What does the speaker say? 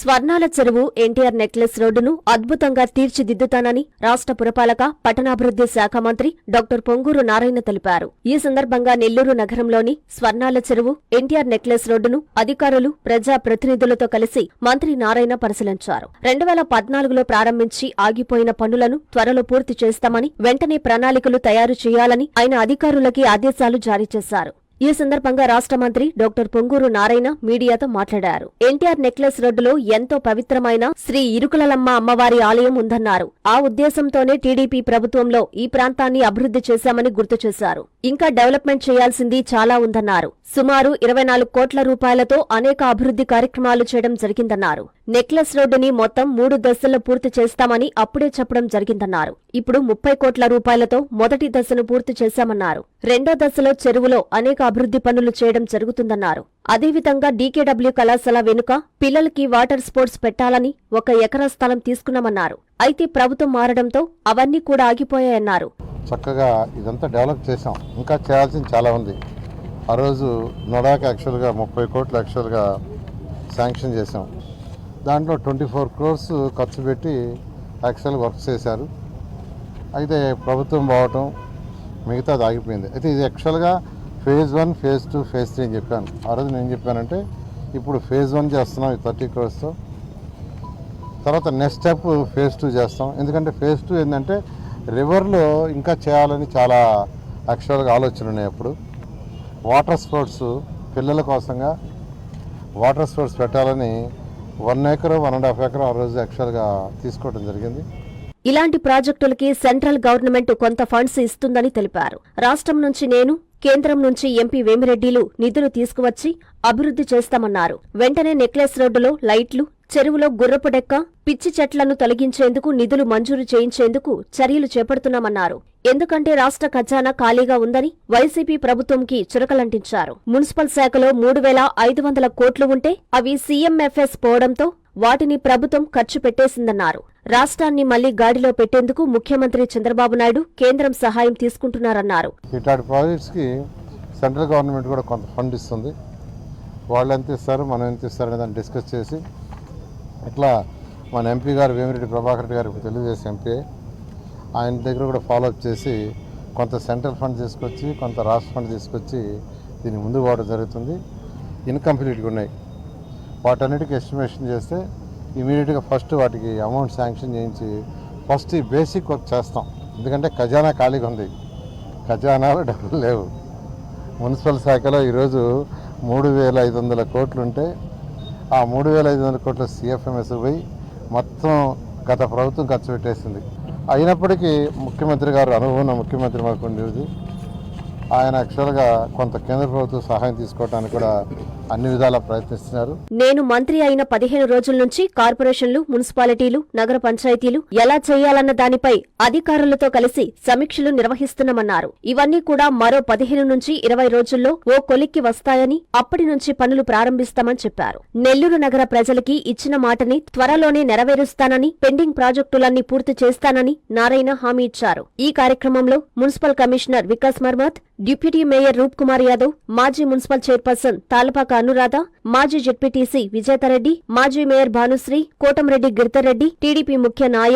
స్వర్ణాల చెరువు ఎన్టీఆర్ నెక్లెస్ రోడ్డును అద్భుతంగా తీర్చిదిద్దుతానని రాష్ట్ర పురపాలక పట్టణాభివృద్ధి శాఖ మంత్రి డాక్టర్ పొంగూరు నారాయణ తెలిపారు. ఈ సందర్భంగా నెల్లూరు నగరంలోని స్వర్ణాల చెరువు ఎన్టీఆర్ నెక్లెస్ రోడ్డును అధికారులు, ప్రజా ప్రతినిధులతో కలిసి మంత్రి నారాయణ పరిశీలించారు. 2014లో ప్రారంభించి ఆగిపోయిన పనులను త్వరలో పూర్తి చేస్తామని, వెంటనే ప్రణాళికలు తయారు చేయాలని ఆయన అధికారులకి ఆదేశాలు జారీ చేశారు. ఈ సందర్భంగా రాష్ట్ర మంత్రి డాక్టర్ పొంగూరు నారాయణ మీడియాతో మాట్లాడారు. ఎన్టీఆర్ నెక్లెస్ రోడ్డులో ఎంతో పవిత్రమైన శ్రీ ఇరుకులలమ్మ అమ్మవారి ఆలయం ఉందన్నారు. ఆ ఉద్దేశంతోనే టీడీపీ ప్రభుత్వంలో ఈ ప్రాంతాన్ని అభివృద్ధి చేశామని గుర్తు చేశారు. ఇంకా డెవలప్మెంట్ చేయాల్సింది చాలా ఉందన్నారు. సుమారు 24 కోట్ల రూపాయలతో అనేక అభివృద్ధి కార్యక్రమాలు చేయడం జరిగిందన్నారు. నెక్లెస్ రోడ్డుని మొత్తం 3 దశల్లో పూర్తి చేస్తామని అప్పుడే చెప్పడం జరిగిందన్నారు. ఇప్పుడు 30 కోట్ల రూపాయలతో మొదటి దశను పూర్తి చేశామన్నారు. రెండో దశలో చెరువులో అనేక అభివృద్ధి పనులు చేయడం జరుగుతుందన్నారు. అదేవిధంగా డీకేడబ్ల్యూ కళాశాల వెనుక పిల్లలకి వాటర్ స్పోర్ట్స్ పెట్టాలని 1 ఎకరా స్థలం తీసుకున్నామన్నారు. అయితే ప్రభుత్వం మారడంతో అవన్నీ కూడా ఆగిపోయాయన్నారు. చక్కగా ఇదంతా డెవలప్ చేశాం, ఇంకా చేయాల్సింది చాలా ఉంది. ఆ రోజు నడాకి యాక్చువల్గా 30 కోట్లు యాక్చువల్గా శాంక్షన్ చేశాం. దాంట్లో 24 crores ఖర్చు పెట్టి యాక్చువల్గా వర్క్ చేశారు. అయితే ప్రభుత్వం పోవటం మిగతాది ఆగిపోయింది. అయితే ఇది యాక్చువల్గా phase 1, phase 2, phase 3 అని చెప్పాను. ఆ రోజు నేను చెప్పానంటే ఇప్పుడు phase 1 చేస్తున్నాం ఈ 30 crores. తర్వాత నెక్స్ట్ స్టెప్ phase 2 చేస్తాం. ఎందుకంటే phase 2 ఏంటంటే రివర్లో ఇంకా చేయాలని చాలా యాక్చువల్గా ఆలోచన ఉన్నాయి. అప్పుడు వాటర్ స్పోర్ట్స్ పిల్లల కోసంగా వాటర్ స్పోర్ట్స్ పెట్టాలని 1 acre, 1.5 acre ఆ రోజు యాక్చువల్గా తీసుకోవడం జరిగింది. ఇలాంటి ప్రాజెక్టులకి సెంట్రల్ గవర్నమెంట్ కొంత ఫండ్స్ ఇస్తుందని తెలిపారు. రాష్ట్రం నుంచి నేను, కేంద్రం నుంచి ఎంపీ వేమిరెడ్డిలు నిధులు తీసుకువచ్చి అభివృద్ధి చేస్తామన్నారు. వెంటనే నెక్లెస్ రోడ్డులో లైట్లు, చెరువులో గుర్రపు డెక్క, పిచ్చి చెట్లను తొలగించేందుకు నిధులు మంజూరు చేయించేందుకు చర్యలు చేపడుతున్నామన్నారు. ఎందుకంటే రాష్ట్ర ఖజానా ఖాళీగా ఉందని వైసీపీ ప్రభుత్వంకి చురకలంటించారు. మున్సిపల్ శాఖలో 3,500 కోట్లు ఉంటే అవి సీఎంఎఫ్ఎస్ పోవడంతో వాటిని ప్రభుత్వం ఖర్చు పెట్టేసిందన్నారు. రాష్ట్రాన్ని మళ్లీ గాడిలో పెట్టేందుకు ముఖ్యమంత్రి చంద్రబాబు నాయుడు కేంద్రం సహాయం తీసుకుంటున్నారన్నారు. ఇట్లాంటి ప్రాజెక్ట్స్కి సెంట్రల్ గవర్నమెంట్ కూడా కొంత ఫండ్ ఇస్తుంది. వాళ్ళు ఎంత ఇస్తారు, మనం ఎంత ఇస్తారు అనే దాన్ని డిస్కస్ చేసి ఇట్లా మన ఎంపీ గారు వేమిరెడ్డి ప్రభాకర్ రెడ్డి గారు తెలుగుదేశం ఎంపీ, ఆయన దగ్గర కూడా ఫాలోఅప్ చేసి కొంత సెంట్రల్ ఫండ్ తీసుకొచ్చి కొంత రాష్ట్ర ఫండ్ తీసుకొచ్చి దీన్ని ముందుకు పోవడం జరుగుతుంది. ఇన్కంప్లీట్గా ఉన్నాయి, వాటన్నిటికీ ఎస్టిమేషన్ చేస్తే ఇమీడియట్గా ఫస్ట్ వాటికి అమౌంట్ శాంక్షన్ చేయించి ఫస్ట్ ఈ బేసిక్ వర్క్ చేస్తాం. ఎందుకంటే ఖజానా ఖాళీగా ఉంది, ఖజానాలో డబ్బులు లేవు. మున్సిపల్ శాఖలో ఈరోజు 3,500 కోట్లు ఉంటే ఆ 3,500 కోట్ల సిఎఫ్ఎంఎస్ పోయి మొత్తం గత ప్రభుత్వం ఖర్చు పెట్టేసింది. అయినప్పటికీ ముఖ్యమంత్రి గారు అనుభవం ముఖ్యమంత్రి మాకు ఉండేది. ఆయన యాక్చువల్గా కొంత కేంద్ర ప్రభుత్వం సహాయం తీసుకోవడానికి కూడా అన్ని విధాలా ప్రయత్నిస్తున్నారు. నేను మంత్రి అయిన 15 రోజుల నుంచి కార్పొరేషన్లు, మున్సిపాలిటీలు, నగర పంచాయతీలు ఎలా చేయాలన్న దానిపై అధికారులతో కలిసి సమీక్షలు నిర్వహిస్తున్నామన్నారు. ఇవన్నీ కూడా మరో 15 నుంచి 20 రోజుల్లో ఓ కొలిక్కి వస్తాయని, అప్పటి నుంచి పనులు ప్రారంభిస్తామని చెప్పారు. నెల్లూరు నగర ప్రజలకి ఇచ్చిన మాటని త్వరలోనే నెరవేరుస్తానని, పెండింగ్ ప్రాజెక్టులన్నీ పూర్తి చేస్తానని నారాయణ హామీ ఇచ్చారు. ఈ కార్యక్రమంలో municipal commissioner Vikas Marmat, deputy mayor Roop Kumar Yadav, మాజీ మున్సిపల్ చైర్పర్సన్ తాలపాక అనురాధ, మాజీ జెడ్పీటీసీ విజేతారెడ్డి, మాజీ మేయర్ భానుశ్రీ, కోటంరెడ్డి గిరిధర్రెడ్డి, టీడీపీ ముఖ్య నాయకులు